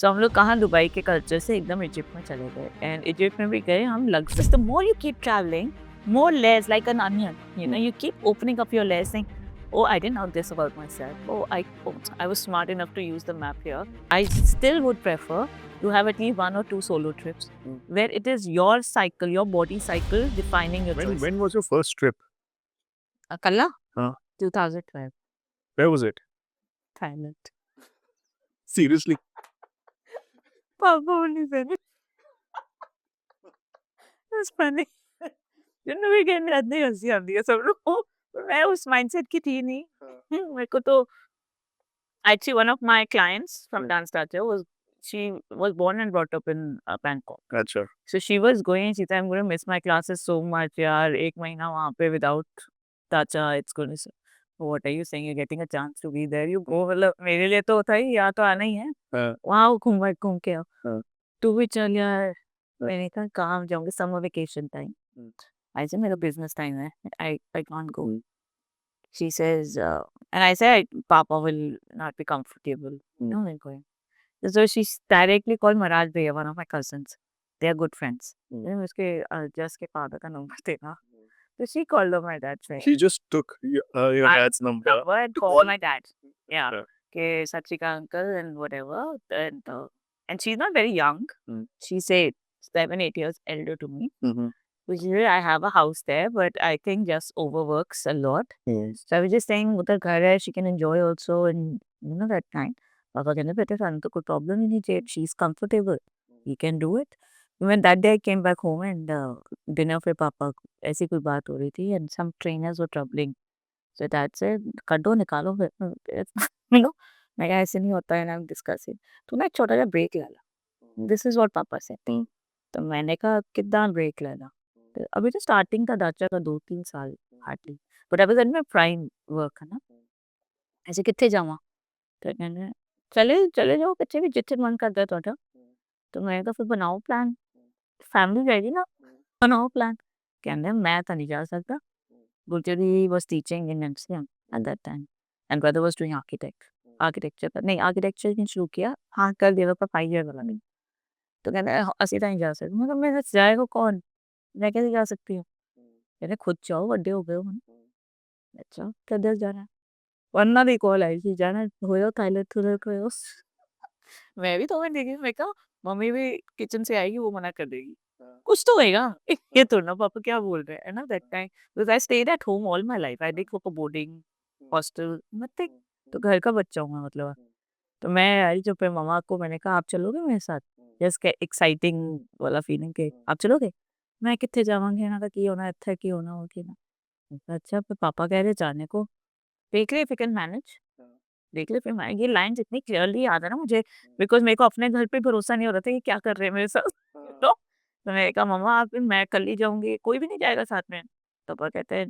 सो हम लोग कहाँ दुबई के कल्चर से एकदम इजिप्ट में चले गए एंड इजिप्ट में भी गए हम luxury the more you keep travelling more layers like an onion, you keep opening up your layers saying, oh, I didn't know this about myself. I was smart enough to use the map here. I still would prefer to have at least 1 or 2 solo trips where it is your cycle, your body cycle defining your choice. When was your first trip? Kalla? Huh? 2012, Where was it? Thailand. Seriously? Papa only said it. That's funny. भी कहने इतनी हंसी आती है सब लोग को, मैं उस माइंडसेट की थी नहीं। मेरे को तो actually one of my clients from Dance Culture she was born and brought up in Bangkok. Gotcha. So she was going, she said, I'm going to miss my classes so much यार, एक महीना वहाँ पे without Tacha, it's going to what are you saying, you're getting a chance to be there, you go, मतलब मेरे लिए तो होता ही, यहाँ तो आना ही है, वहाँ घूम के आओ, तू भी चल यार। मैंने कहा कहाँ जाऊँगी, summer vacation time. I said मेरा business time है, I can't go. She says, and I said, Papa will not be comfortable. No, I'm going. So she directly called Maharaj Bhaiya, one of my cousins. They are good friends. Then उसके just के father का number देना. So she called on my dad's friend. He just took your dad's number. And called my dad. Yeah. Okay, Satrika uncle and whatever. And she's not very young. She's 7, 8 years elder to me. Which is I have a house there, but I think just overworks a lot. So I was just saying, उधर घर है, she can enjoy also, and that kind. पापा कहने बेटे सानू तो कोई problem ही नहीं चाहिए. She's comfortable. He can do it. When that day I came back home and dinner पे पापा ऐसी कोई बात हो रही थी and some trainers were troubling. So dad said, कड्डो निकालो फिर. मैं कहा ऐसे नहीं होता है ना, discussing. तू ना एक छोटा सा break ले ला. This is what पापा said. तो मैंने कहा कितना break लेना. अभी तो स्टार्टिंग था दाचा का 2-3 साल hardly, but I was in my prime work है ना, ऐसे कितने जावा तो कहने चले जाओ कितने भी जितने मन करता है ਤੁਹਾਡਾ। तो मैं तो फिर बनाओ प्लान, फैमिली जाएगी ना, बनाओ प्लान। कहने मैं तो नहीं जा सकता। गुलचरी was teaching in MCM at that time and brother was doing architecture पर नहीं, आर्किटेक्चर ने शुरू किया, हाँ कर दिया पर 5 ईयर वाला नहीं। तो कहने ਅਸੀਂ ਤਾਂ नहीं जा सकते। मतलब मेरे साथ जाएगा कौन, मैं कैसे जा सकती हूँ। कहते खुद जाओ, ਵੱਡੇ ਹੋ ਗਏ ਹੋ ਹੁਣ। अच्छा किधर जाना है, वरना भी कॉल आई थी जाना होयो थाईलैंड थोड़ा होयो। मैं भी तो मैं देखी, मैं कहा मम्मी भी किचन से आएगी वो मना कर देगी, कुछ तो होएगा। ये तो ना पापा क्या बोल रहे हैं ना, that time because I stayed at home all my life, I did for boarding hostel nothing, तो घर का बच्चा हूँ मैं मतलब। तो मैं आई जो पे मम्मा को मैंने कहा आप चलोगे मेरे साथ, जस्ट एक्साइटिंग वाला फीलिंग के आप चलोगे। मैं कितने जावांगी ना की होना इतना की होना होगी ना। अच्छा फिर पापा कह रहे जाने को, देख रहे इफ यू कैन मैनेज, देख ले। फिर मैं ये लाइन्स इतनी क्लियरली याद है ना मुझे, बिकॉज़ मेरे को अपने घर पे भरोसा नहीं हो रहा था कि क्या कर रहे हैं मेरे साथ। तो मैंने कहा मम्मा आप मैं कल ही जाऊँगी, कोई भी नहीं जाएगा साथ में। तो पापा कहते हैं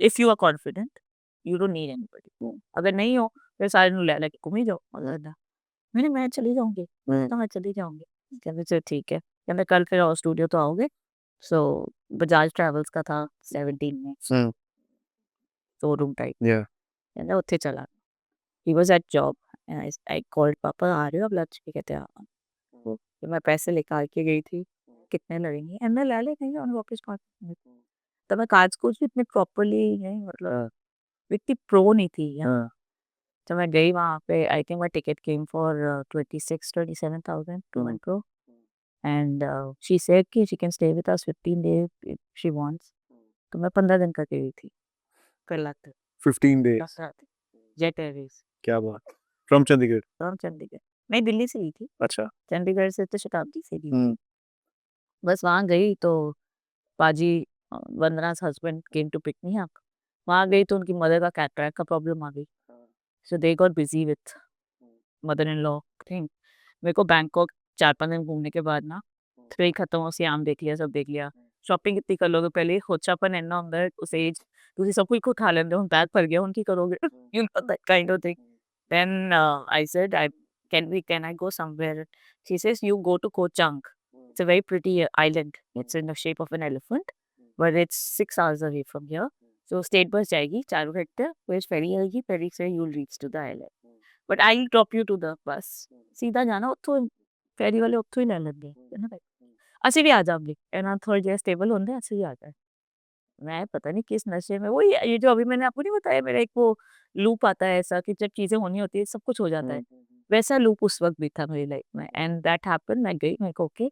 if you are confident you don't need anybody, अगर नहीं हो फिर सारे नु ले लेके घूम ही जाओ। मैंने मैं चली जाऊँगी, तो मैं चली जाऊँगी। कहते चल ठीक है, कहते कल फिर और स्टूडियो तो आओगे। सो बजाज ट्रैवल्स का था 17 में शोरूम टाइप, कहते उत्थे चला। He was at job and I called पापा आ रहे हो अब लंच पे, कहते हाँ। तो मैं पैसे निकाल के गई थी, कितने लगेंगे एंड मैं ले ले नहीं और वापस कॉल। तो मैं काज कुछ भी इतने प्रॉपर्ली नहीं, मतलब इतनी प्रो नहीं थी यहाँ। तो मैं गई वहाँ पे, I think my ticket came for 26-27,000 to and fro and she said कि she can stay with us 15 days if she wants. तो मैं 15 दिन करके गई थी पहला तक 15 days. 10 रात जेट एयरवेज क्या बात, फ्रॉम चंडीगढ़? फ्रॉम चंडीगढ़, नहीं दिल्ली से ली थी, अच्छा। चंडीगढ़ से तो शताब्दी से ली थी। बस वहाँ गई तो पाजी Vandana's husband came to pick me up. वहाँ गई तो उनकी मदर का कैटरैक्ट का प्रॉब्लम आ गई, so they got busy with mother in law thing. मेरे को बैंकॉक 4-5 दिन घूमने के बाद ना फिर खत्म हो, सियाम देख लिया, सब देख लिया। शॉपिंग कितनी कर लोगे, पहले खोचापन है ना अंदर उस एज, ਤੁਸੀਂ सब कुछ उठा लेते हो, बैग भर गया उनकी करोगे, you know that kind of thing. Then I said I can I go somewhere? She says you go to Koh Chang. It's a very pretty island. It's in the shape of an elephant, but it's 6 hours away from here. So state bus जाएगी 4 घंटे, फिर ferry आएगी, ferry से you'll reach to the island. but I'll drop you to the bus. सीधा जाना ਉੱਥੋਂ ferry ਵਾਲੇ ਉੱਥੋਂ ਹੀ ਲੈ ਲੈਂਦੇ ਹੈ ਨਾ ਅਸੀਂ ਵੀ ਆ ਜਾਵਾਂਗੇ ਇਹਨਾਂ थोड़ी जगह स्टेबल होंगे ਅਸੀਂ भी आ जाए मैं पता नहीं किस नशे में वो ये जो अभी मैंने आपको नहीं बताया मेरा एक वो लूप आता है ऐसा कि जब चीजें होनी होती है सब कुछ हो जाता है वैसा लूप उस वक्त भी था मेरी लाइफ में एंड दैट हैपन मैं गई मेरे को ओके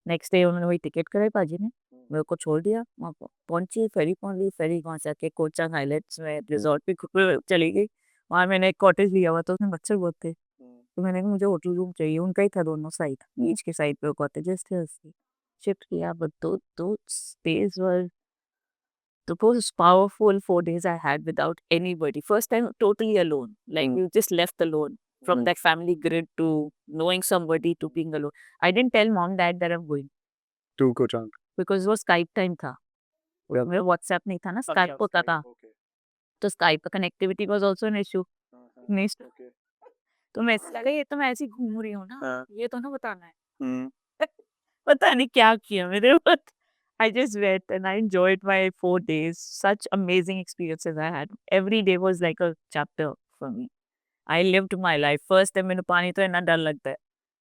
नेक्स्ट डे उन्होंने वही टिकट कराई पाजी ने मेरे को छोड़ दिया वहाँ पहुंची फेरी पहुंच गई फेरी वहाँ से आके कोचांग आइलैंड्स में रिजॉर्ट पे चली गई वहाँ मैंने एक कॉटेज लिया हुआ था उसमें मच्छर बहुत थे तो मैंने कहा मुझे होटल रूम चाहिए उनका ही था दोनों साइड बीच के साइड पे कॉटेजेस थे उसकी शिफ्ट किया बट दो stage were the most powerful 4 days I had without anybody. First time totally alone. Like you just left alone from that family grid to knowing somebody to being alone. I didn't tell mom dad that I'm going To Kochang. because it was Skype time था. मेरा WhatsApp नहीं था ना Skype होता था. तो Skype का connectivity was also an issue. नहीं तो मैं ऐसे लगा ये तो मैं ऐसे ही घूम रही हूँ ना ये तो ना बताना है पता नहीं क्या किया मेरे but I just went and I enjoyed my 4 days. Such amazing experiences I had. Every day was like a chapter for me. I lived my life. First time मैंने पानी तो इतना डर लगता है.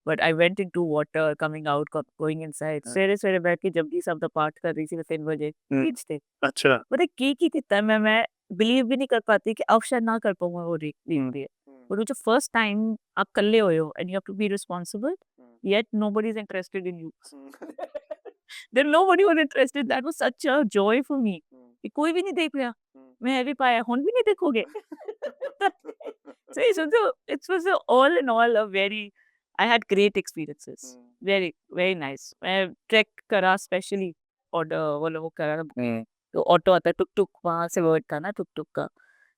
But I went into water, coming out, going inside. सवेरे सवेरे बैठ के जब भी सब द पाठ कर रही थी 3 बजे बीच थे. अच्छा. मतलब की कितना मैं बिलीव भी नहीं कर पाती कि अब शायद ना कर पाऊंगा वो रीड दिए. But जो first time आप कल्ले हो and you have to be responsible, yet nobody is interested in you. Then nobody was interested. That was such a joy for me. कि कोई भी नहीं देख रहा मैं भी पाया हुन भी नहीं देखोगे so it was all in all a very I had great experiences very very nice मैं ट्रैक करा स्पेशली और वो करा तो ऑटो आता टुक टुक वहाँ से वर्ड था ना टुक टुक का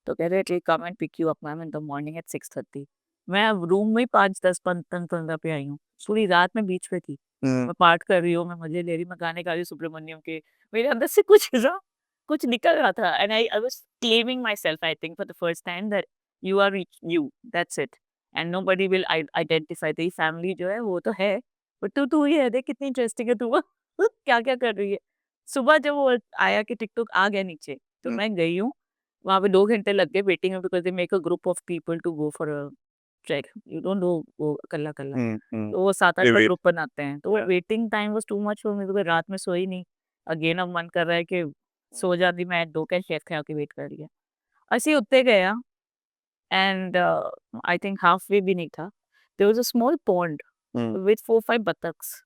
तो कह रहे थे come and pick you up ma'am in the morning at 6:30 मैं रूम में 5-10-15 पे आई हूँ पूरी रात में बीच पे थी मैं पाठ कर रही हूँ मैं मजे ले रही हूँ मैं गाने गा रही हूँ सुब्रमण्यम के मेरे अंदर से कुछ निकल रहा था and I was claiming myself I think for the first time that you are you that's it and nobody will identify तेरी फैमिली जो है वो तो है बट तू ही है देख कितनी इंटरेस्टिंग है तू क्या क्या कर रही है सुबह जब वो आया कि टिकटॉक आ गया नीचे तो मैं गई हूँ वहाँ पे 2 घंटे लग गए वेटिंग में because they make a group of people to go for a track you don't know वो कल्ला तो वो 7-8 का ग्रुप बनाते हैं तो waiting time was too much for me because रात में सोई नहीं अगेन अब मन कर रहा है कि सो जाती मैं 2 का शेफ खा के वेट कर लिया ਅਸੀਂ ਉੱਤੇ गया and I think half way भी नहीं था there was a small pond with 4-5 बतक्स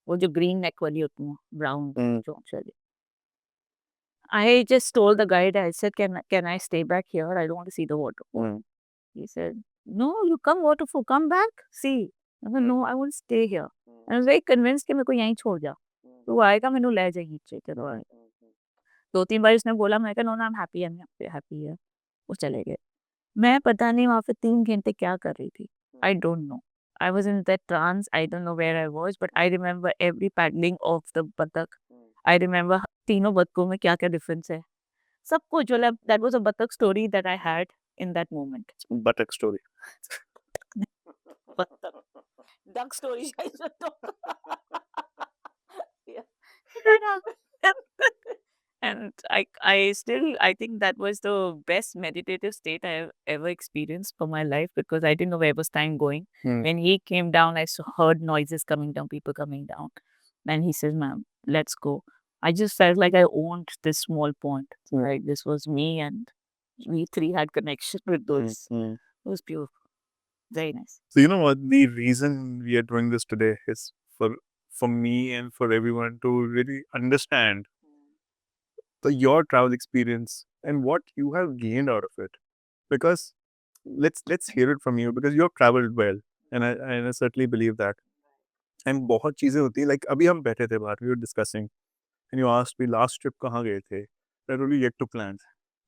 वो जो ग्रीन नेक वाली होती हैं ब्राउन चोंच वाली I just told the guide, I said, can I stay back here? I don't want to see the waterfall. He said, no, you come waterfall, come back, see. I said, no, I want to stay here. And I was very convinced कि मेरे को यहीं छोड़ जा. तो वो आएगा मैंने ले जाएगी नीचे चलो आए. 2-3 बार उसने बोला मैं कहा नो आई एम हैप्पी है. वो चले गए. मैं पता नहीं वहाँ पे 3 घंटे क्या कर रही थी. I don't know. I was in that trance. I don't know where I was, but I remember every paddling of the बतख. I remember तीनों बतखों में क्या क्या डिफरेंस है. सब कुछ मतलब that was a बतख story that I had in that moment. Buttock story. बतख. Duck story. I should know. Yeah. And I think that was the best meditative state I have ever experienced for my life because I didn't know where was time going. When he came down, I heard noises coming down, people coming down. And he says, ma'am, let's go. I just felt like I owned this small pond. Right? This was me and we three had connection with those. It was beautiful. Very nice. So you know what? The reason we are doing this today is for me and for everyone to really understand your travel experience and what you have gained out of it. Because let's hear it from you because you have traveled well and I certainly believe that. And बहुत चीजें होती है like अभी हम बैठे थे बाहर we were discussing and you asked me last trip कहाँ गए थे. I told you yet to plan.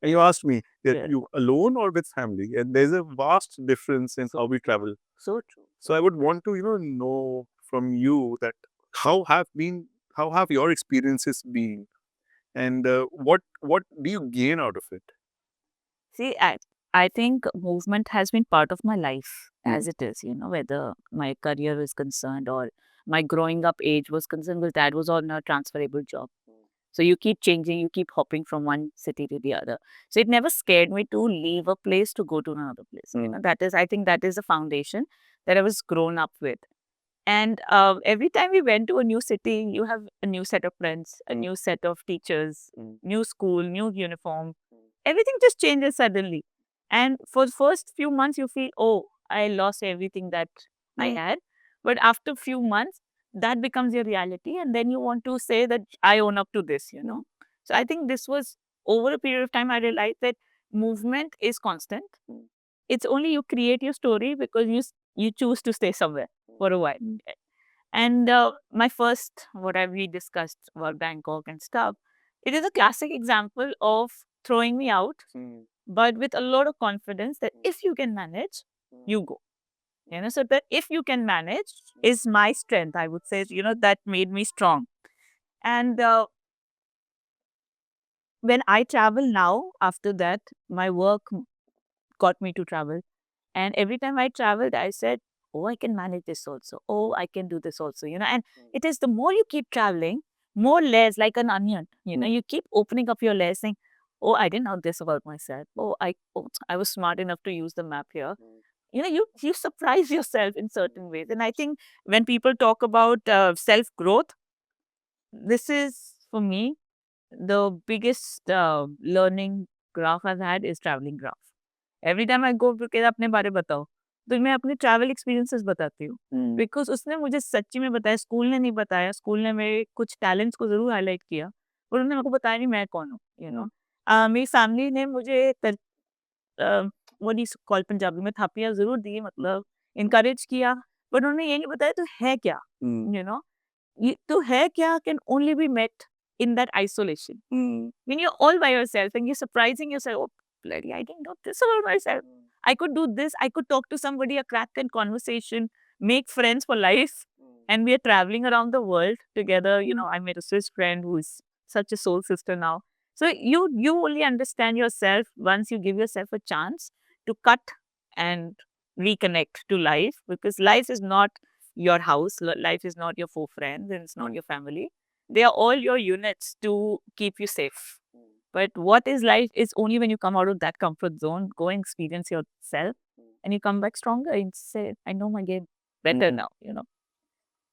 And you asked me that Yeah. you alone or with family, and there's a vast difference in how we travel. So true. So I would want to know from you that how have your experiences been, and what do you gain out of it? See, I think movement has been part of my life as it is, whether my career is concerned or my growing up age was concerned, because that was on a transferable job. So you keep changing, you keep hopping from one city to the other. So it never scared me to leave a place to go to another place. I think that is the foundation that I was grown up with. And every time we went to a new city, you have a new set of friends, a new set of teachers, new school, new uniform. Everything just changes suddenly. And for the first few months, you feel, oh, I lost everything that I had. But after a few months, that becomes your reality. And then you want to say that I own up to this, So I think this was over a period of time, I realized that movement is constant. It's only you create your story because you choose to stay somewhere for a while. And my first, what we discussed about Bangkok and stuff, it is a classic example of throwing me out, but with a lot of confidence that if you can manage, you go. So that if you can manage is my strength, I would say, that made me strong. And when I travel now, after that, my work got me to travel. And every time I traveled, I said, oh, I can manage this also. Oh, I can do this also, And it is the more you keep traveling, more layers like an onion, you keep opening up your layers saying, oh, I didn't know this about myself. Oh, I was smart enough to use the map here. You surprise yourself in certain ways. And I think when people talk about self-growth, this is, for me, the biggest learning graph I've had is traveling graph. Every time I go because अपने बारे बताओ तो मैं अपने travel experiences बताती हूँ because उसने मुझे सच्ची में बताया स्कूल ने नहीं बताया स्कूल ने मेरे कुछ टैलेंट्स को जरूर हाईलाइट किया पर उन्होंने मेरे को बताया नहीं मैं कौन हूँ मेरी फैमिली ने मुझे वो नहीं कॉल पंजाबी में थापियाँ जरूर दी मतलब इनकरेज किया पर उन्होंने ये नहीं बताया तो है क्या तो है क्या can only be met in that isolation. When you're all by yourself and you're surprising yourself, oh, bloody, I didn't know this about myself. I could do this. I could talk to somebody, a crack in conversation, make friends for life. And we are traveling around the world together. I made a Swiss friend who's such a soul sister now. So you only understand yourself once you give yourself a chance to cut and reconnect to life because life is not your house. Life is not your four friends and it's not your family. They are all your units to keep you safe. But what is life is only when you come out of that comfort zone, go and experience yourself, and you come back stronger and say, I know my game better now,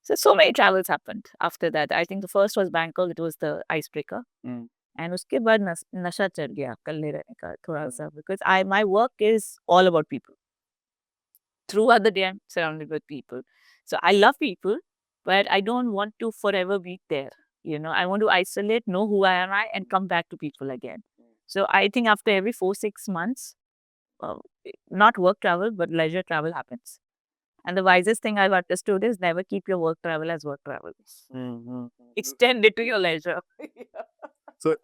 So many travels happened after that. I think the first was Bangkok. It was the icebreaker. And उसके बाद नशा चढ़ गया अकेले रहने का थोड़ा सा because my work is all about people. Throughout the day, I'm surrounded with people. So I love people, but I don't want to forever be there. I want to isolate, know who I am, and come back to people again. So I think after every 4-6 months, not work travel, but leisure travel happens. And the wisest thing I've understood is never keep your work travel as work travel. Extend it to your leisure. So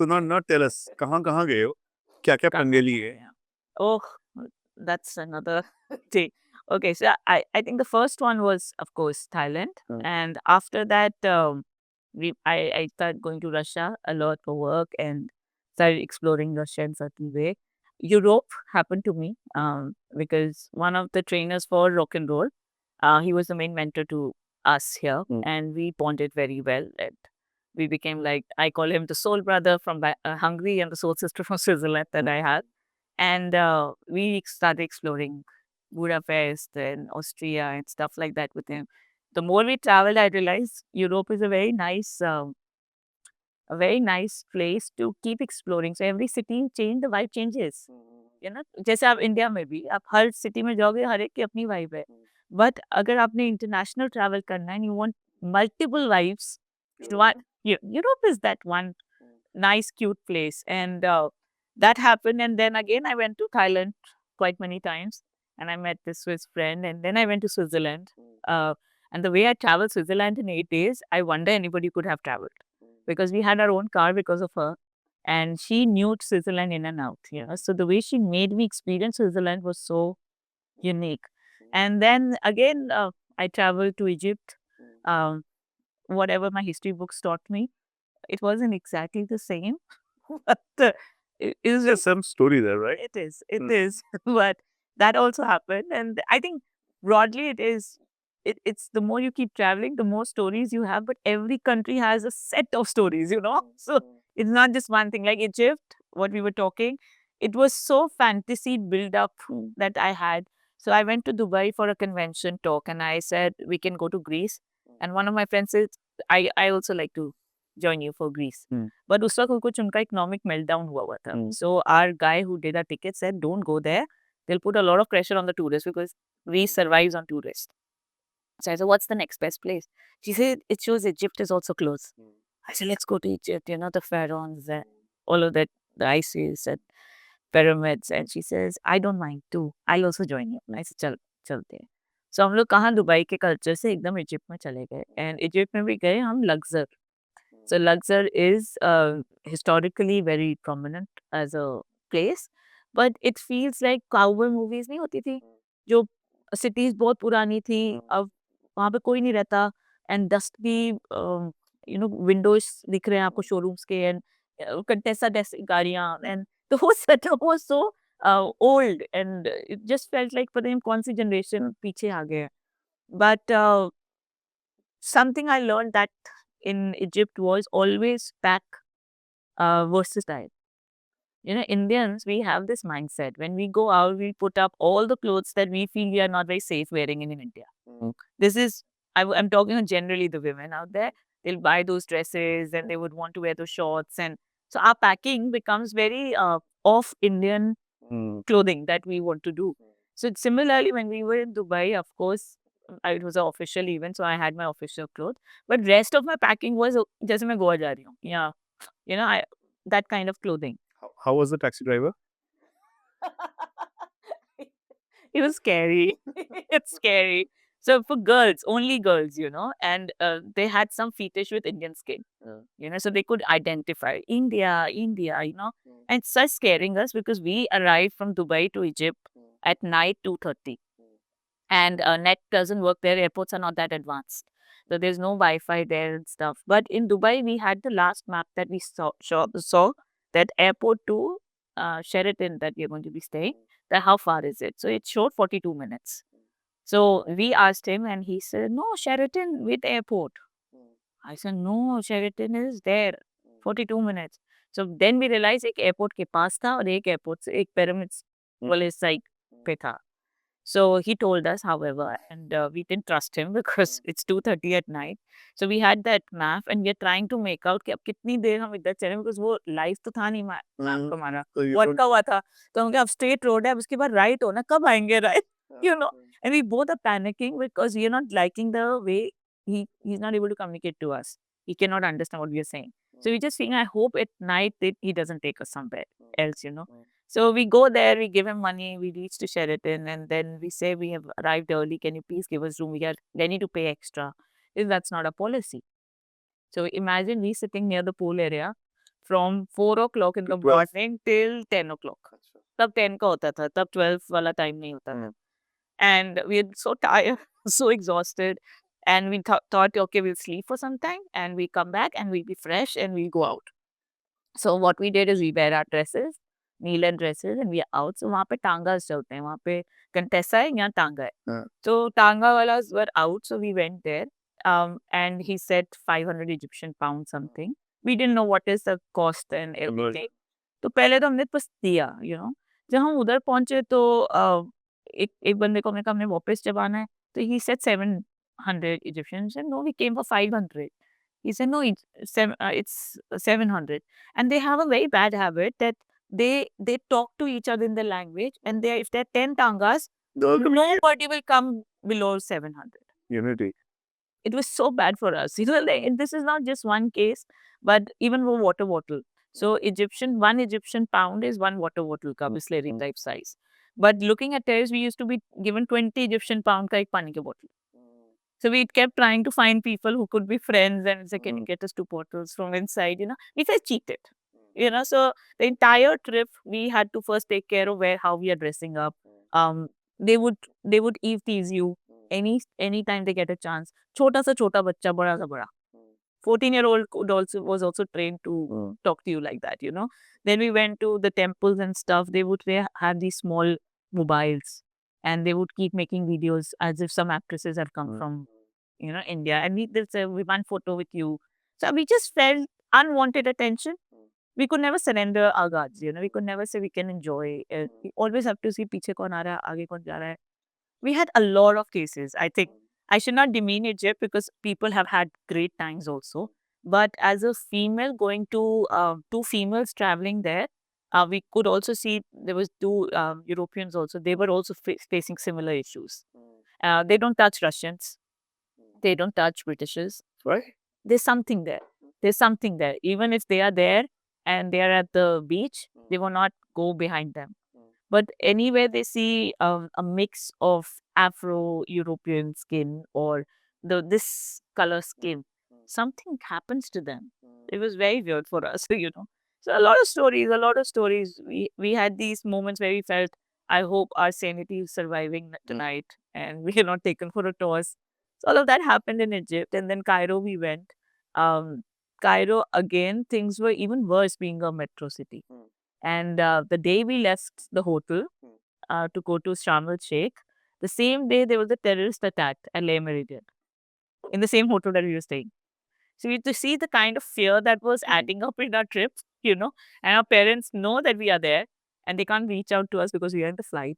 not tell us कहाँ गए हो क्या पंगे लिए Oh, that's another thing. Okay, so I think the first one was, of course, Thailand. And after that, I started going to Russia a lot for work and started exploring Russia in certain way. Europe happened to me because one of the trainers for rock and roll, he was the main mentor to us here. And we bonded very well. And we became like, I call him the soul brother from Hungary and the soul sister from Switzerland that I had. And we started exploring Budapest and Austria and stuff like that with him. The more we traveled, I realized Europe is a very nice place to keep exploring. So every city you change, the vibe changes. जैसे आप India में भी आप हर city में जाओगे हर एक की अपनी वाइब है बट अगर आपने इंटरनेशनल ट्रैवल करना है you want multiple vibes Europe is that one nice cute place and that happened and then again I went to Thailand quite many times and I met this Swiss friend and then I went to Switzerland and the way I traveled Switzerland in 8 days I wonder anybody could have traveled because we had our own car because of her and she knew Switzerland in and out so the way she made me experience Switzerland was so unique and then again I traveled to Egypt whatever my history books taught me it wasn't exactly the same but is just some story there, right? It is. But that also happened. And I think broadly it's the more you keep traveling, the more stories you have. But every country has a set of stories, you know. So it's not just one thing. Like Egypt, what we were talking, it was so fantasy build up that I had. So I went to Dubai for a convention talk, and I said we can go to Greece. And one of my friends said, I also like to join you for Greece. But उस वक्त कुछ उनका economic meltdown हुआ था. So our guy who did our ticket said, don't go there. They'll put a lot of pressure on the tourists because Greece survives on tourists. So I said, what's the next best place? She said, it shows Egypt is also close. I said, let's go to Egypt, you know, the pharaohs and all of that, the Isis and pyramids. And she says, I don't mind too. I'll also join you. I said, चल चलते हैं. So हम लोग कहाँ Dubai के culture से एकदम Egypt में चले गए. And इजिप्ट में भी गए हम Luxor. So Luxor is historically very prominent as a place, but it feels like cowboy movies नहीं होती थी, जो cities बहुत पुरानी थी, अब वहाँ पे कोई नहीं रहता, and dust भी you know windows दिख रहे हैं आपको showrooms के, and Contessa गाड़ियाँ, and the whole setup was so old, and it just felt like पता नहीं कौन सी generation पीछे आ गए. But something I learned that in Egypt was always pack versatile. You know, Indians, we have this mindset. When we go out, we put up all the clothes that we feel we are not very safe wearing in India. This is, I'm talking generally the women out there. They'll buy those dresses and they would want to wear those shorts. And so our packing becomes very off Indian clothing that we want to do. So similarly, when we were in Dubai, of course, it was an official event, so I had my official clothes. But rest of my packing was जैसे मैं गोवा जा रही हूँ. Yeah, you know, that kind of clothing. How was the taxi driver? It was scary. It's scary. So for girls, only girls, you know, and they had some fetish with Indian skin, you know, so they could identify India, you know, and such scaring us because we arrived from Dubai to Egypt at night 2:30, and net doesn't work there. Airports are not that advanced, so there's no Wi-Fi there and stuff. But in Dubai, we had the last map that we saw that airport to Sheraton that we are going to be staying. That how far is it? So it showed 42 minutes. So we asked him, and he said, "No, Sheraton with airport." I said, "No, Sheraton is there, 42 minutes." So then we realized एक airport के पास था और एक airport से एक pyramids वाले side पे था. So he told us, however, and we didn't trust him because it's 2:30 at night. So we had that map and we are trying to make out कि अब कितनी देर हम इधर चलें, because वो live तो था नहीं map हमारा, अटका हुआ था. तो हम कहा अब straight road है, अब उसके बाद right हो ना, कब आएंगे right? You know, and we both are panicking because we are not liking the way he's not able to communicate to us. He cannot understand what we are saying. So we just think, I hope at night that he doesn't take us somewhere else, you know. So we go there, we give him money, we reach to Sheraton, and then we say we have arrived early. Can you please give us room? We are ready to pay extra. If that's not a policy. So imagine we sitting near the pool area from 4 o'clock in the morning till 10 o'clock. तब 10 का होता था, तब 12 वाला time नहीं होता था. And we are so tired, so exhausted. And we thought, okay, we'll sleep for some time and we come back and we'll be fresh and we'll go out. So what we did is we wear our dresses, Neelan dresses, and we are out. So वहाँ पे टांगास चलते हैं, वहाँ पे Contessa है, यहाँ टांगा है. So टांगा वाlas were out, so we went there. And he said 500 Egyptian pounds something. We didn't know what is the cost and everything. तो पहले तो हमने बस दिया, you know. जब हम उधर पहुंचे तो एक बंदे को हमने कहा हमें वापस जब आना है, तो he said 700 Egyptian. Said no, we came for 500. He said no, it's 700. And they have a very bad habit that they talk to each other in the language, and if there are 10 tangas, nobody will come below 700. Unity. It was so bad for us. You know, and this is not just one case, but even for water bottle. So one Egyptian pound is one water bottle ka Bisleri type size. But looking at terrace, we used to be given 20 Egyptian pound ka ek pani ke bottle. So we kept trying to find people who could be friends and say, can you get us 2 bottles from inside, you know. We felt cheated, you know. So the entire trip, we had to first take care of how we are dressing up. They would eve tease you anytime they get a chance. Chota sa chota bachcha, bada sa bada. 14-year-old was also trained to talk to you like that, you know. Then we went to the temples and stuff. They would have these small mobiles. and they would keep making videos as if some actresses have come from, India, and they'll say, we want photo with you. So we just felt unwanted attention. We could never surrender our guards, we could never say we can enjoy. We always have to see piche kaun aa raha hai, aage kaun ja raha hai. We had a lot of cases. I think I should not demean Egypt because people have had great times also. But as a female going to two females traveling there, we could also see there was two Europeans also. They were also facing similar issues. They don't touch Russians. They don't touch Britishers. Right? There's something there. There's something there. Even if they are there and they are at the beach, they will not go behind them. But anywhere they see a mix of Afro-European skin or this color skin, something happens to them. It was very weird for us, So a lot of stories, a lot of stories. We had these moments where we felt, I hope our sanity is surviving tonight and we are not taken for a toss. So all of that happened in Egypt, and then Cairo we went. Cairo again, things were even worse being a metro city. And the day we left the hotel to go to Sharm el Sheikh, the same day there was a terrorist attack at Le Meridian in the same hotel that we were staying. So we had to see the kind of fear that was adding up in our trip, and our parents know that we are there and they can't reach out to us because we are in the flight.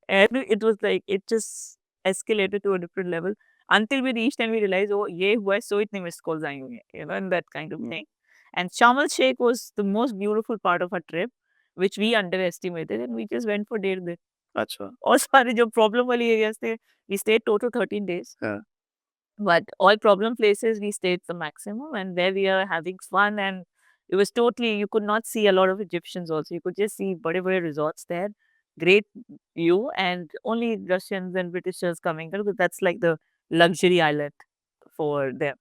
And it was like, it just escalated to a different level until we reached and we realized, oh, ye hua hai, so itne missed calls aaye honge, and that kind of thing. And Sharm el Sheikh was the most beautiful part of our trip, which we underestimated, and we just went for day there. Acha. और सारे जो problem वाली areas थे, we stayed total 13 days. Yeah. But all problem places, we stayed the maximum, and there we are having fun. And it was totally, you could not see a lot of Egyptians also. You could just see bade resorts there, great view, and only Russians and Britishers coming there because that's like the luxury island for them.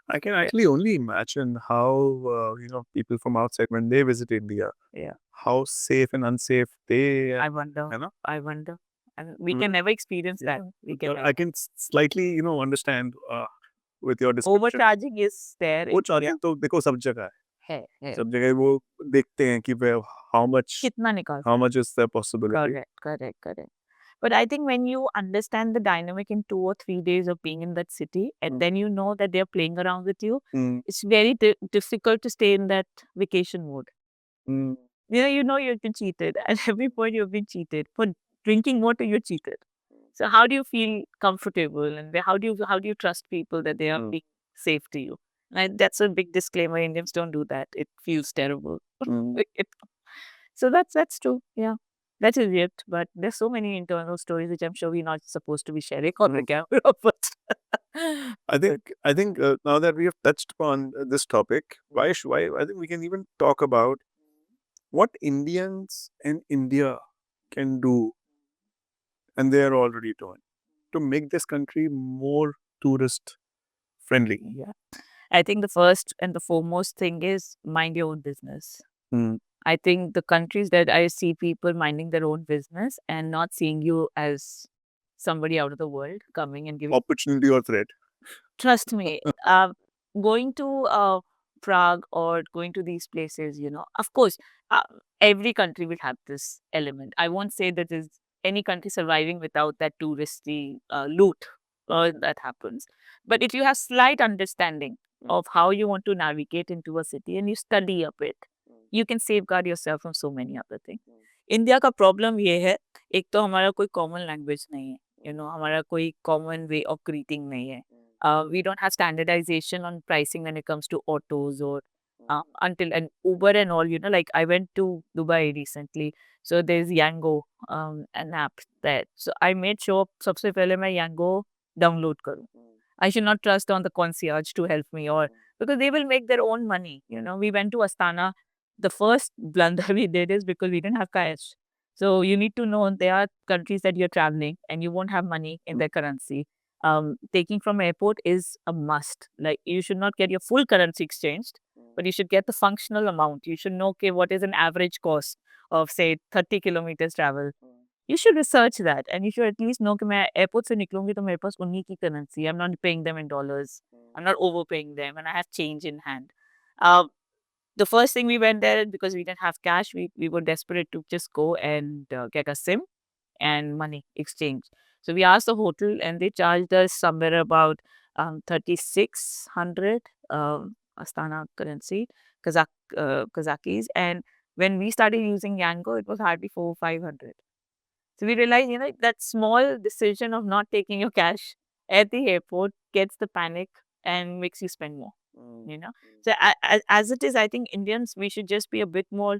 I can actually only imagine how, people from outside, when they visit India, Yeah. how safe and unsafe they, I wonder. you know? I wonder. And we can never experience that. We can I can slightly, understand with your description. Overcharging is there. in Overcharging India. तो देखो सब जगह है. है. सब जगह वो देखते हैं कि how much कितना निकाल how much is the possibility. Correct. But I think when you understand the dynamic in 2 or 3 days of being in that city, and then you know that they're playing around with you, it's very difficult to stay in that vacation mode. You know you've been cheated. At every point you've been cheated. For drinking water, you're cheated. So how do you feel comfortable, and how do you trust people that they are being safe to you? And that's a big disclaimer. Indians don't do that. It feels terrible. So that's true. Yeah. That is it. But there's so many internal stories which I'm sure we're not supposed to be sharing on the camera. But I think now that we have touched upon this topic, why I think we can even talk about what Indians and India can do, and they are already doing, to make this country more tourist friendly. yeah, I think the first and the foremost thing is mind your own business. I think the countries that I see people minding their own business and not seeing you as somebody out of the world coming and giving Opportunity or threat. Trust me, going to Prague or going to these places, of course, every country will have this element. I won't say that there's any country surviving without that touristy loot that happens. But if you have slight understanding of how you want to navigate into a city and you study a bit, you can safeguard yourself from so many other things. India का problem ये है, एक तो हमारा कोई common language नहीं है, हमारा कोई कॉमन वे ऑफ ग्रीटिंग नहीं है. We don't have standardization on pricing when it comes to autos or until and Uber and all, like I went to Dubai recently. So there's Yango, an app there. So I made sure सबसे पहले मैं Yango download करूँ. I should not trust on the concierge to help me, or because they will make their own money. We went to Astana. The first blunder we did is because we didn't have cash. So you need to know there are countries that you're traveling and you won't have money in their currency. Taking from airport is a must. Like you should not get your full currency exchanged, but you should get the functional amount. You should know, okay, what is an average cost of say 30 kilometers travel. You should research that, and you should at least know कि मैं airport से निकलूंगी तो मेरे पास उन्हीं की currency. I'm not paying them in dollars. I'm not overpaying them, and I have change in hand. The first thing we went there because we didn't have cash, we were desperate to just go and get a SIM and money exchange. So we asked the hotel and they charged us somewhere about 3,600 Astana currency, Kazakis. And when we started using Yango, it was hardly 400-500. So we realized, that small decision of not taking your cash at the airport gets the panic and makes you spend more. So as it is, I think Indians, we should just be a bit more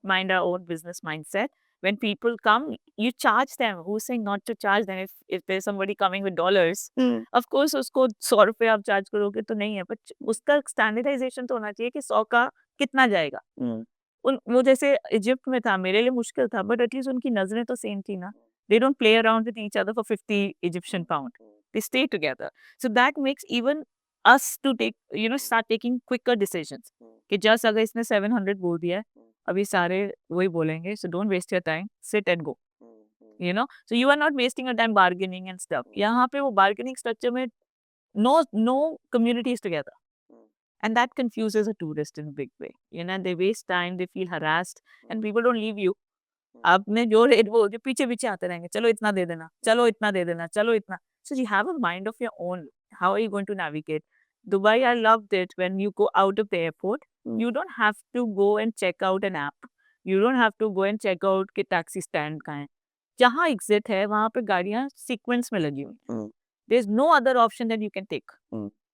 mind our own business mindset. When people come, you charge them. Who's saying not to charge them? If there's somebody coming with dollars, of course उसको 100 रुपए आप charge करोगे तो नहीं है, but उसका standardisation तो होना चाहिए कि 100 का कितना जाएगा. वो जैसे इजिप्ट में था, मेरे लिए मुश्किल था, बट एटलीस्ट उनकी नजरें तो सेम थी ना. They don't play around with each other for 50 Egyptian pound. They stay together. So that makes even us to take, start taking quicker decisions. कि just अगर इसने 700 बोल दिया है, अभी सारे वही बोलेंगे. So don't waste your time. Sit and go. So you are not wasting your time bargaining and stuff. यहाँ पे वो bargaining structure में no community is together. And that confuses a tourist in a big way. They waste time, they feel harassed, and people don't leave you. आपने जो rate बोल दिया, पीछे पीछे आते रहेंगे. चलो इतना दे देना, चलो इतना दे देना, चलो इतना. So you have a mind of your own. How are you going to navigate? Dubai, I loved it. When you go out of the airport, you don't have to go and check out an app. You don't have to go and check out कि taxi stand कहाँ है. जहाँ exit है, वहाँ पे गाड़ियाँ sequence में लगी हुई. There's no other option that you can take.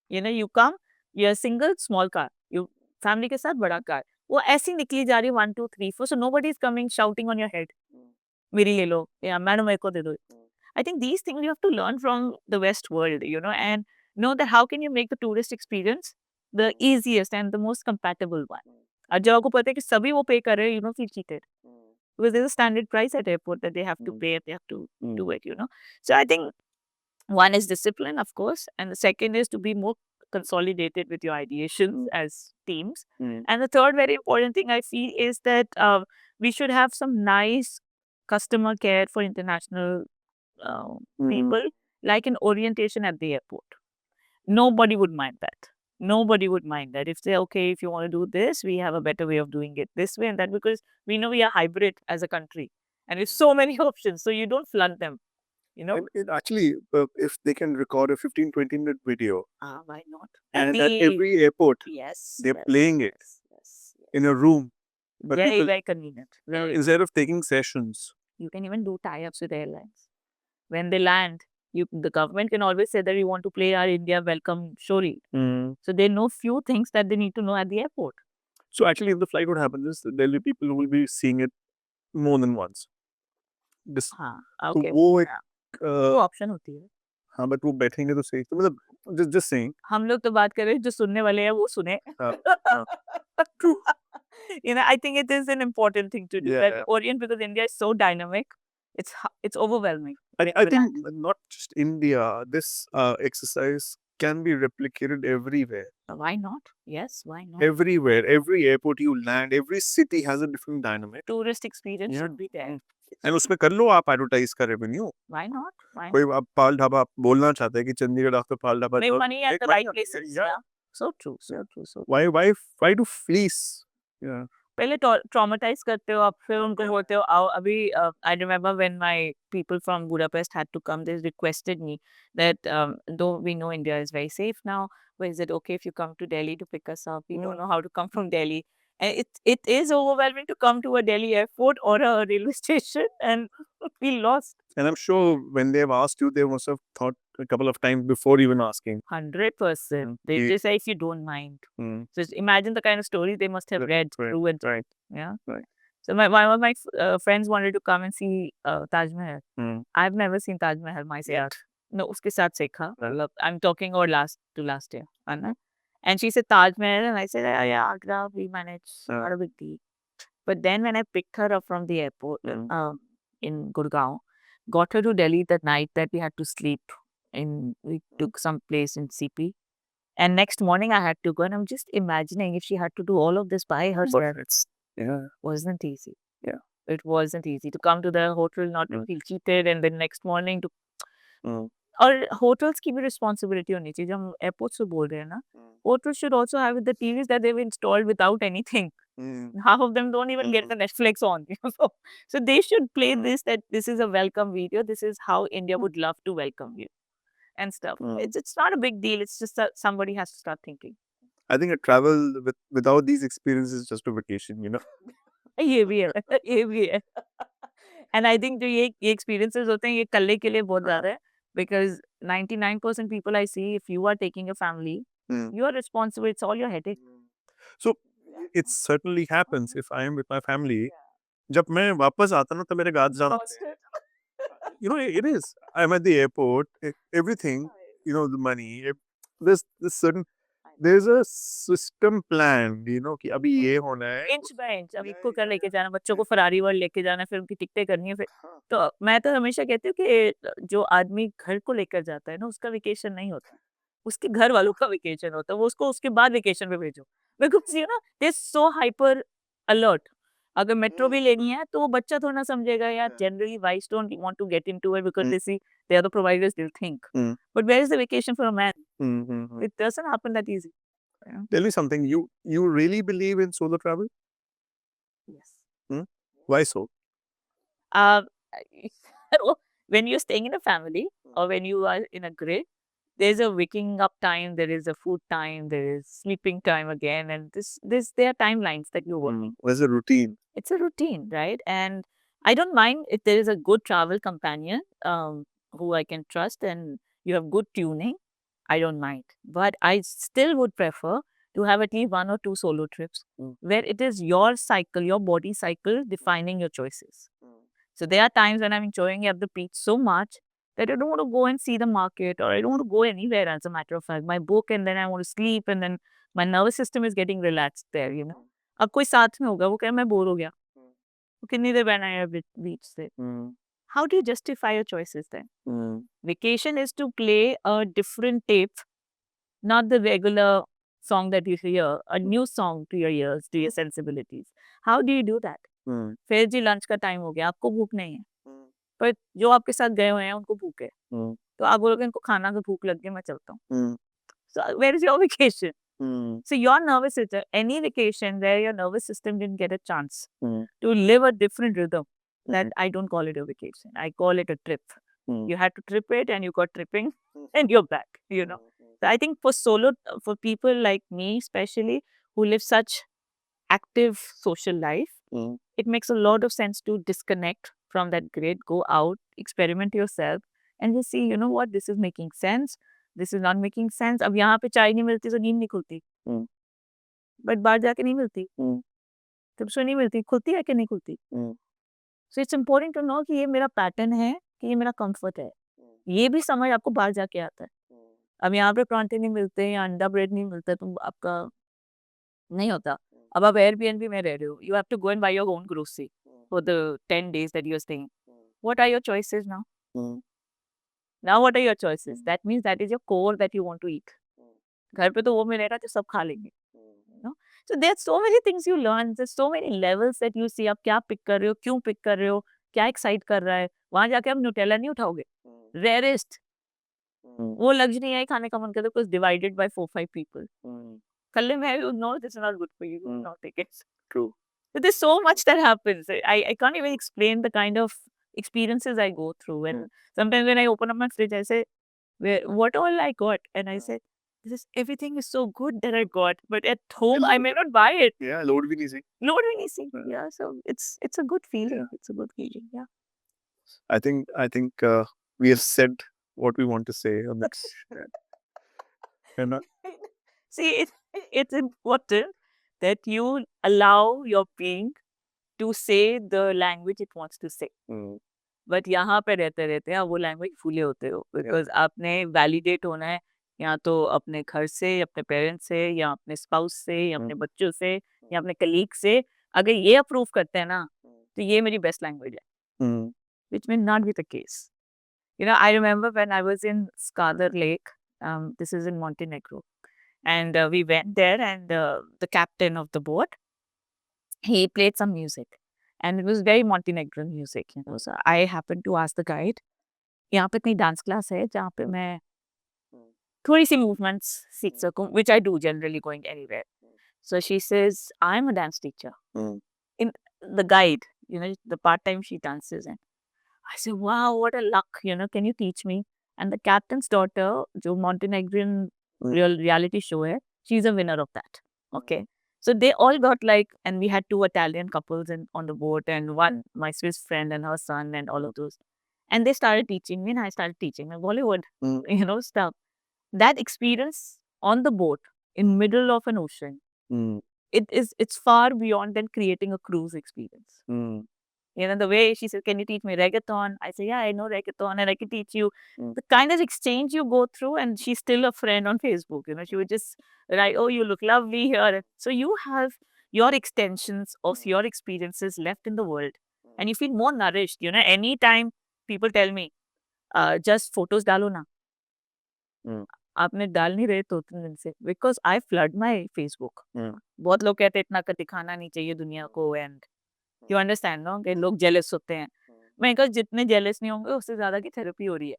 You come, you're single, small car. You family के साथ बड़ा car. वो ऐसी निकली जा रही 1, 2, 3, 4. So nobody is coming shouting on your head. मेरी ले लो, या मैडम मेरे को दे दो. I think these things you have to learn from the West world, and know that how can you make the tourist experience the easiest and the most compatible one. और जब आपको पता है कि सभी वो pay कर रहे हैं, you don't feel cheated. Because there's a standard price at airport that they have to pay, they have to do it, So I think one is discipline, of course, and the second is to be more consolidated with your ideations as teams. And the third very important thing I feel is that we should have some nice customer care for international people, like an orientation at the airport. Nobody would mind that. Nobody would mind that. If they okay, if you want to do this, we have a better way of doing it this way and that, because we know we are hybrid as a country and there's so many options, so you don't flood them. And actually, if they can record a 15-20 minute video, why not? And at every airport, they're playing it in a room. But Very, very convenient. Instead of taking sessions, you can even do tie-ups with airlines. When they land, the government can always say that we want to play our India welcome story. So they know few things that they need to know at the airport. So actually, if the flight would happen, there'll be people who will be seeing it more than once. This, okay. तो वो एक वो option होती है. हाँ, but वो बैठेंगे तो सही. तो मतलब just saying. हम लोग तो बात कर रहे हैं, जो सुनने वाले हैं वो सुने. True. I think it is an important thing to do. That Orient, because India is so dynamic, it's overwhelming. I think not just India. This exercise can be replicated everywhere. Why not? Yes, why not? Everywhere, every airport you land, every city has a different dynamic. Tourist experience should be there. And उसमें कर लो आप advertise का revenue. Why not? Why कोई आप पाल ढाबा बोलना चाहते हैं कि चंडीगढ़ आपका पाल dhaba. Make money at the right places. Yeah. So true. So true. So true. Why do fleece? Yeah. पहले traumatize करते हो आप, फिर उनको बोलते हो आओ. अभी I remember when my people from Budapest had to come, they requested me that though we know India is very safe now, but is it okay if you come to Delhi to pick us up? We don't know how to come from Delhi. And it is overwhelming to come to a Delhi airport or a railway station and feel lost. And I'm sure when they've asked you, they must have thought a couple of times before even asking. 100%. They say if you don't mind. So imagine the kind of stories they must have read through and through. Yeah. Right. So one of my friends wanted to come and see Taj Mahal. I've never seen Taj Mahal myself. No, उसके साथ सीखा. I'm talking about last year. And she said Taj Mahal, and I said, yeah, Agra, we manage. Not a big deal. But then when I picked her up from the airport in Gurgaon, got her to Delhi that night that we had to sleep. We took some place in CP. And next morning I had to go, and I'm just imagining if she had to do all of this by herself. Wasn't easy. Yeah. It wasn't easy to come to the hotel, not to feel cheated, and then next morning to... और hotels की भी responsibility होनी चाहिए. जब हम airports से बोल रहे हैं ना, hotels should also have the TVs that they've installed without anything. Half of them don't even get the Netflix on. So they should play this, that this is a welcome video. This is how India would love to welcome you and stuff. It's not a big deal. It's just that somebody has to start thinking. I think a travel without these experiences is just a vacation, you know. ये भी है, ये भी है. And I think जो ये experiences होते हैं ये कल्ले के लिए बहुत ज़्यादा है, because 99% people I see, if you are taking a family, you are responsible. It's all your headache. So it certainly happens if I am with my family. जब मैं वापस आता ना तो मेरे गाज जान you know, it is. I'm at the airport, everything, you know, the money, this certain, there's a system planned, you know, कि अभी ये होना है. इंच बाय इंच, अभी कुकर लेके जाना, बच्चों को फरारी वर्ल्ड लेके जाना, फिर उनकी टिकटें करनी है, फिर तो मैं तो हमेशा कहती हूँ कि जो आदमी घर को लेकर जाता है ना, उसका वेकेशन नहीं होता, उसके घर वालों का वेकेशन होता है. वो उसको उसके बाद वेकेशन पे भेजो, because you know they are so hyper alert. अगर मेट्रो भी लेनी है तो वो बच्चा थोड़ा ना समझेगा यार, generally wise don't want to get into it because they see they are the providers, they think, but where is the vacation for a man? It doesn't happen that easy. Tell me something, you really believe in solo travel? Yes. Why so? Um, when you're staying in a family or when you are in a grid, there's a waking up time, there is a food time, there is sleeping time again, and there are timelines that you work. There's a routine. It's a routine, right? And I don't mind if there is a good travel companion who I can trust and you have good tuning. I don't mind, but I still would prefer to have at least 1 or 2 solo trips where it is your cycle, your body cycle defining your choices. So there are times when I'm enjoying at the beach so much that I don't want to go and see the market or I don't want to go anywhere, as a matter of fact. My book and then I want to sleep and then my nervous system is getting relaxed there, you know. अब कोई साथ में होगा, वो कहे मैं bore हो गया, वो कितनी देर बैठना है बीच से. How do you justify your choices then? Vacation is to play a different tape, not the regular song that you hear, a new song to your ears, to your sensibilities. How do you do that? फिर जी lunch का time हो गया, आपको भूख नहीं है, पर जो आपके साथ गए हुए हैं उनको भूख है, तो आप बोलोगे इनको खाना का भूख लग गई, मैं चलता हूँ. So where is your vacation? So your nervous system, any vacation where your nervous system didn't get a chance to live a different rhythm, that I don't call it a vacation. I call it a trip. You had to trip it and you got tripping and you're back, you know. So I think for people like me especially, who live such active social life, it makes a lot of sense to disconnect from that grid, go out, experiment yourself and just see, you know what, this is making sense, this is not making sense. अब यहाँ पे चाय नहीं मिलती तो नींद नहीं खुलती, बट बाहर जाके नहीं मिलती, तब सो नहीं मिलती, खुलती है कि नहीं खुलती. So it's important to know कि ये मेरा पैटर्न है, कि ये मेरा कंफर्ट है. ये भी समझ आपको बाहर जाके आता है. अब यहाँ पे परांठे नहीं मिलते या अंडा ब्रेड नहीं मिलता तो आपका नहीं होता. अब आप एयरबीएनबी में रह रहे हो, you have to go and buy your own grocery for the 10 days that you're staying. What are your choices now? Now what are your choices? That means that is your core that you want to eat. घर पे तो वो मिलेगा जो सब खा लेंगे. No? So there are so many things you learn. There's so many levels that you see. आप क्या पिक कर रहे हो, क्यों पिक कर रहे हो, क्या एक्साइट कर रहा है. वहां जाके आप न्यूटेला नहीं उठाओगे. Rarest. वो लग्जरी है खाने का मन करता है because divided by 4-5 people. कल्ले में you know this is not good for you. Not take it. True. But there's so much that happens. I can't even explain the kind of experiences I go through. And sometimes when I open up my fridge, I say, what all I got? And I say, everything is so good that I got, but at home I may not buy it. Yeah, load भी नहीं सी. Load भी नहीं सी. Yeah, so it's a good feeling. It's a good feeling. Yeah. I think we have said what we want to say on this. And See, it's important that you allow your being to say the language it wants to say. But यहाँ पे रहते रहते हैं वो language फूले होते हो, because आपने validate होना है या तो अपने घर से, अपने पेरेंट्स से, या अपने स्पाउस से, या अपने बच्चों से, या अपने कलीग से. अगर ये अप्रूव करते हैं ना तो ये मेरी बेस्ट लैंग्वेज है, which may not be the case. You know, I remember when I was in Skadar Lake, this is in Montenegro, and we went there, and the captain of the boat, he played some music, and it was very Montenegrin music, you know. So I happened to ask the guide, यहाँ पे कहीं dance class है जहाँ पे मैं थोड़ी सी movements सीख सकूं, which I do generally going anywhere. So she says, I'm a dance teacher. In the guide, the part-time she dances. And I said, wow, what a luck, can you teach me? And the captain's daughter, जो Montenegrin reality show hai, she's a winner of that. Okay. So they all got and we had 2 Italian couples on the boat and one, my Swiss friend and her son and all of those. And they started teaching me and I started teaching them Bollywood, stuff. That experience on the boat in middle of an ocean, it's far beyond than creating a cruise experience. The way she said, can you teach me reggaeton? I say, yeah, I know reggaeton and I can teach you. The kind of exchange you go through, and she's still a friend on Facebook. She would just write, oh, you look lovely here. So you have your extensions of your experiences left in the world and you feel more nourished. Anytime people tell me, just photos डालो ना. आपने डाल नहीं रहे 2-3 दिन से because I flood my Facebook. बहुत लोग कहते हैं इतना दिखाना नहीं चाहिए दुनिया को एंड यू अंडरस्टैंड नो कि लोग जेलस होते हैं. मैं कहा जितने जेलस नहीं होंगे उससे ज्यादा की थेरेपी हो रही है.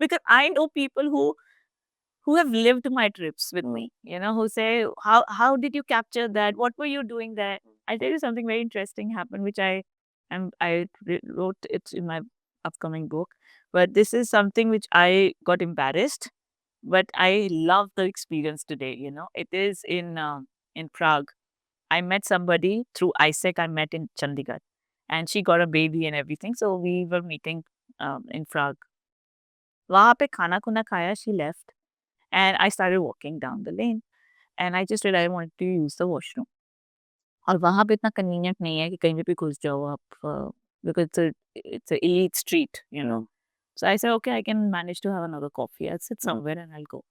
Because I know people who have lived my trips with me, who say, how did you capture that? What were you doing there? I tell you something very interesting happened, which I wrote it in my upcoming book. But this is something which I got embarrassed, but I love the experience today. It is in Prague. I met somebody through ISEC. I met in Chandigarh, and she got a baby and everything. So we were meeting in Prague. वहाँ पे खाना खुना खाया. She left, and I started walking down the lane, and I just realized I wanted to use the washroom. और वहाँ पे इतना convenient नहीं है कि कहीं भी घुस जाओ आप, because it's a elite street, So I said, okay, I can manage to have another coffee. I'll sit somewhere and I'll go.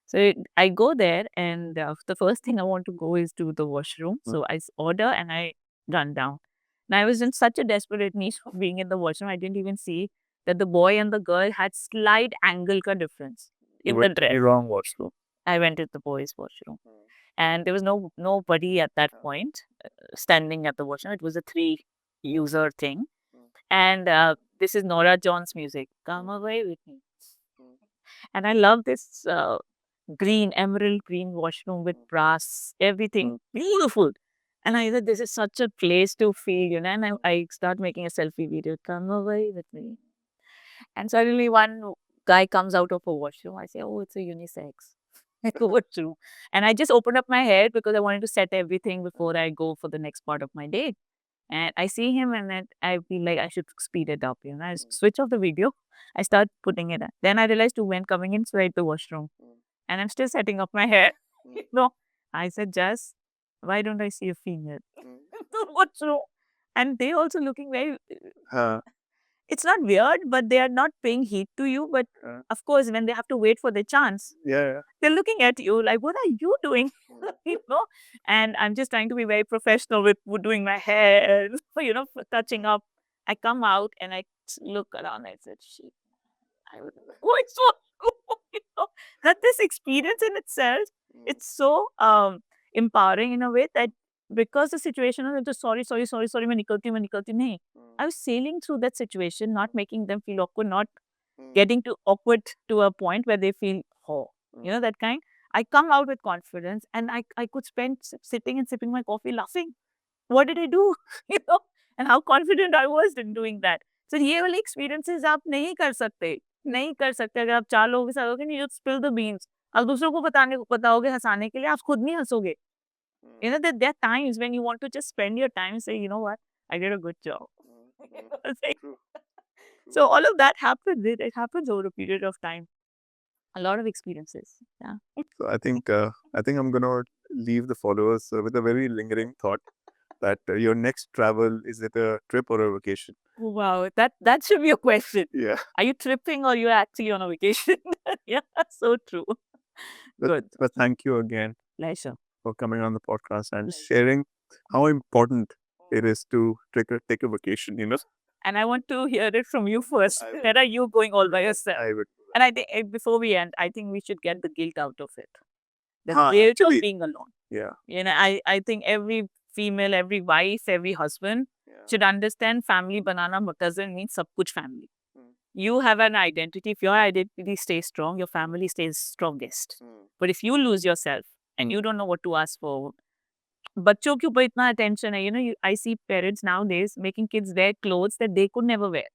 So I go there, and the first thing I want to go is to the washroom. So I order and I run down. And I was in such a desperate need of being in the washroom, I didn't even see that the boy and the girl had slight angle ka difference in the dress. Wrong washroom. I went to the boys' washroom, and there was nobody at that point standing at the washroom. It was a 3-user thing, and this is Nora Jones' music. Come away with me. And I love this emerald green washroom with brass, everything beautiful. And I said, this is such a place to feel, and I start making a selfie video. Come away with me. And suddenly one guy comes out of a washroom. I say, oh, it's a unisex. I go, what true? And I just opened up my head because I wanted to set everything before I go for the next part of my day. And I see him, and then I feel like I should speed it up. I switch off the video. I start putting it. Then I realized when coming inside the washroom, and I'm still setting up my hair. I said, Jess, why don't I see a female? What's wrong? And they also looking very. It's not weird, but they are not paying heed to you. But of course, when they have to wait for their chance, they're looking at you like, what are you doing? And I'm just trying to be very professional with doing my hair, touching up. I come out and I look around and I said, shit, what's so, that this experience in itself, it's so empowering in a way that because the situation is sorry, मैं निकलती नहीं. I was sailing through that situation, not making them feel awkward, not getting to awkward to a point where they feel, that kind. I come out with confidence, and I could spend sitting and sipping my coffee laughing. What did I do? And how confident I was in doing that. So ये वाले experiences आप नहीं कर सकते अगर आप 4 लोगों के साथ होगे नहीं, you spill the beans. आप दूसरों को बताओगे हंसाने के लिए, आप खुद नहीं हंसोगे. There are times when you want to just spend your time and say, you know what, I did a good job. So all of that happened. It happens over a period of time. A lot of experiences. Yeah. So I think I'm gonna leave the followers with a very lingering thought that your next travel, is it a trip or a vacation? Wow, that should be a question. Yeah. Are you tripping or you're actually on a vacation? Yeah, so true. Good. But thank you again Pleasure. for coming on the podcast and sharing how important it is to take a vacation, And I want to hear it from you first. Where are you going all by yourself? I would. And I think before we end, I think we should get the guilt out of it. The guilt actually- of being alone. Yeah. I think every female, every wife, every husband should understand family banana doesn't mean sab kuch family. You have an identity. If your identity stays strong, your family stays strongest. But if you lose yourself, and you don't know what to ask for. बच्चों के ऊपर इतना attention है, you know, I see parents nowadays making kids wear clothes that they could never wear.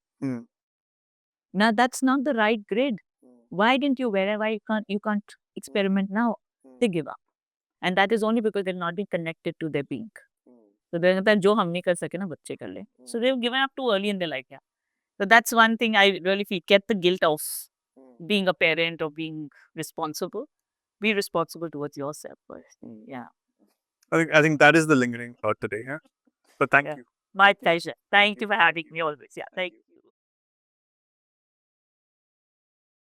Now that's not the right grade. Why didn't you wear it? Why you can't experiment now? They give up. And that is only because they're not being connected to their being. So they're like, जो हम नहीं कर सके ना बच्चे कर ले. So they've given up too early in their life. Yeah. So that's one thing I really feel. Get the guilt of being a parent or being responsible. Be responsible towards yourself first. Yeah. I think that is the lingering thought today. Yeah. So thank Yeah. you. My pleasure. Thank you for having me always. Yeah. Thank you.